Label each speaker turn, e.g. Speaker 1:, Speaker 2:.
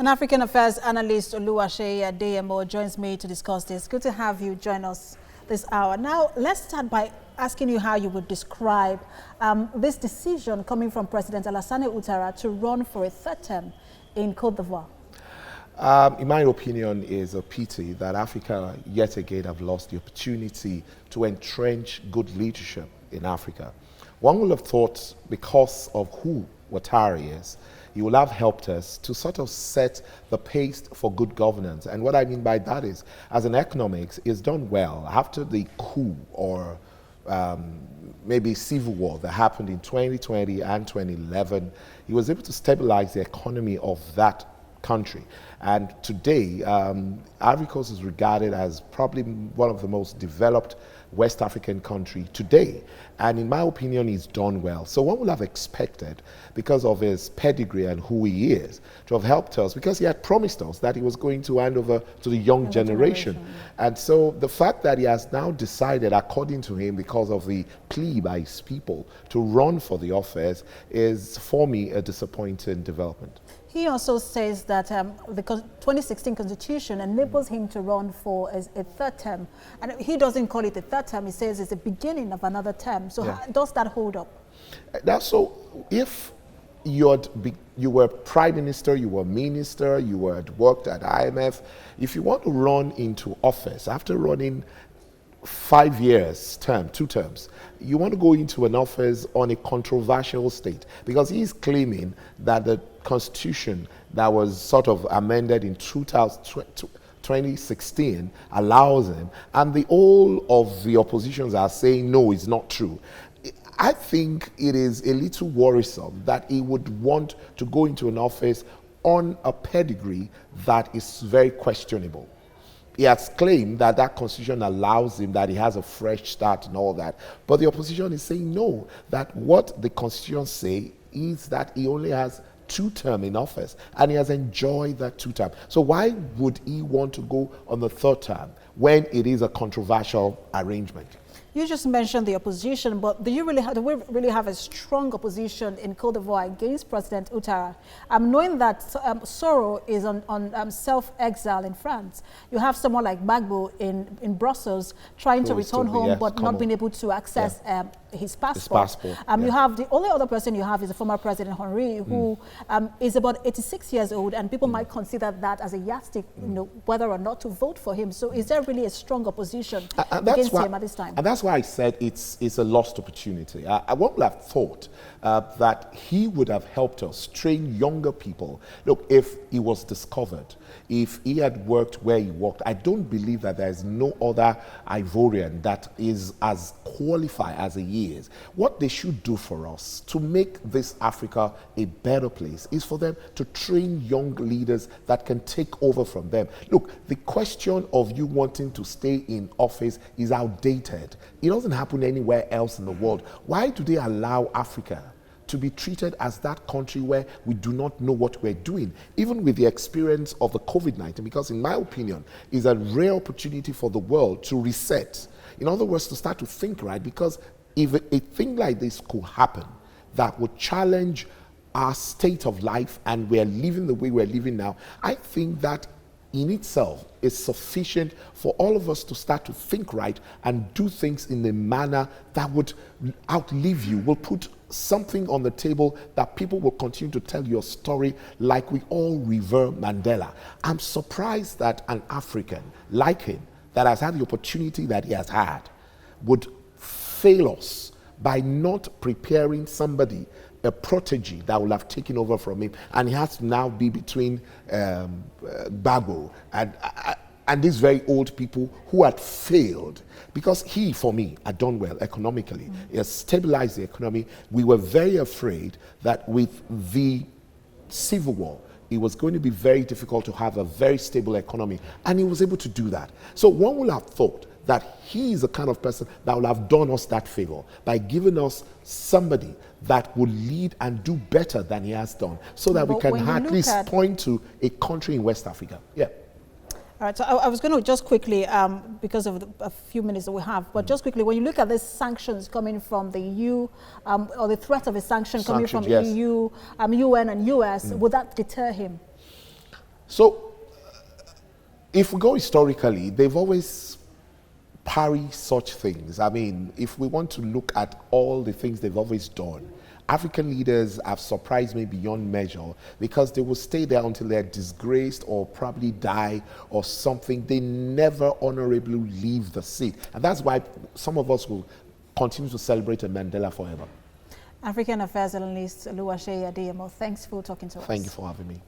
Speaker 1: An African Affairs analyst, Oluwase Adeyemo, joins me to discuss this. Good to have you join us this hour. Now, let's start by asking you how you would describe this decision coming from President Alassane Ouattara to run for a third term in Cote d'Ivoire.
Speaker 2: In my opinion, it's a pity that Africa yet again have lost the opportunity to entrench good leadership in Africa. One would have thought, because of who Ouattara is, he will have helped us to sort of set the pace for good governance. And what I mean by that is, as an economics, it's done well. After the coup or maybe civil war that happened in 2020 and 2011, he was able to stabilize the economy of that country. And today, Ivory Coast is regarded as probably one of the most developed West African country today. And in my opinion, he's done well. So one would have expected, because of his pedigree and who he is, to have helped us, because he had promised us that he was going to hand over to the young generation. And so the fact that he has now decided, according to him, because of the plea by his people, to run for the office is, for me, a disappointing development.
Speaker 1: He also says that the 2016 constitution enables him to run for a third term. And he doesn't call it a third term, he says it's the beginning of another term. So how does that hold up? So if you were prime minister, you were minister, you had worked at IMF, if you want to run into office after running 5 years, two terms, you want to go into an office on a controversial state, because he's claiming that the constitution that was sort of amended in 2016 allows him, and the whole of the oppositions are saying no, it's not true. I think it is a little worrisome that he would want to go into an office on a pedigree that is very questionable. He has claimed that that constitution allows him, that he has a fresh start and all that. But the opposition is saying no, that what the constitution say is that he only has 2 terms in office, and he has enjoyed that 2 terms. So why would he want to go on the 3rd term when it is a controversial arrangement? You just mentioned the opposition, but do we really have a strong opposition in Cote d'Ivoire against President Ouattara? Knowing that Soro is on self-exile in France, you have someone like Gbagbo in Brussels trying to return home, but not being able to access his passport. You have the only other person you have is the former President Henry, who is about 86 years old, and people might consider that as a yardstick, whether or not to vote for him. So is there really a strong opposition against him at this time?
Speaker 2: And that's why I said it's a lost opportunity. I would have thought that he would have helped us train younger people. Look, if he was discovered, if he had worked where he worked, I don't believe that there is no other Ivorian that is as qualified as he is. What they should do for us to make this Africa a better place is for them to train young leaders that can take over from them. Look, the question of you wanting to stay in office is outdated. It doesn't happen anywhere else in the world. Why do they allow Africa to be treated as that country where we do not know what we're doing, even with the experience of the COVID-19? Because in my opinion, it's a rare opportunity for the world to reset. In other words, to start to think right, because if a thing like this could happen that would challenge our state of life and we're living the way we're living now, I think that in itself is sufficient for all of us to start to think right and do things in a manner that would outlive you, will put something on the table that people will continue to tell your story, like we all revere Mandela. I'm surprised that an African like him, that has had the opportunity that he has had, would fail us by not preparing somebody, a protege that will have taken over from him, and he has to now be between Gbagbo and these very old people who had failed. Because he, for me, had done well economically. He has stabilized the economy. We were very afraid that with the civil war, it was going to be very difficult to have a very stable economy, and he was able to do that. So one would have thought that he is the kind of person that will have done us that favor by giving us somebody that will lead and do better than he has done, so that we can at least point to a country in West Africa.
Speaker 1: All right, so I was going to just quickly, because of a few minutes that we have, but just quickly, when you look at the sanctions coming from the EU, or the threat of a sanction coming from EU, UN and US, would that deter him? So, if we go historically, they've always parried such things. I mean, if we want to look at all the things they've always done, African leaders have surprised me beyond measure because they will stay there until they're disgraced or probably die or something. They never honorably leave the seat. And that's why some of us will continue to celebrate a Mandela forever.
Speaker 3: African Affairs analyst Oluwaseyi Adeyemo, thanks for talking to us.
Speaker 1: Thank you for having me.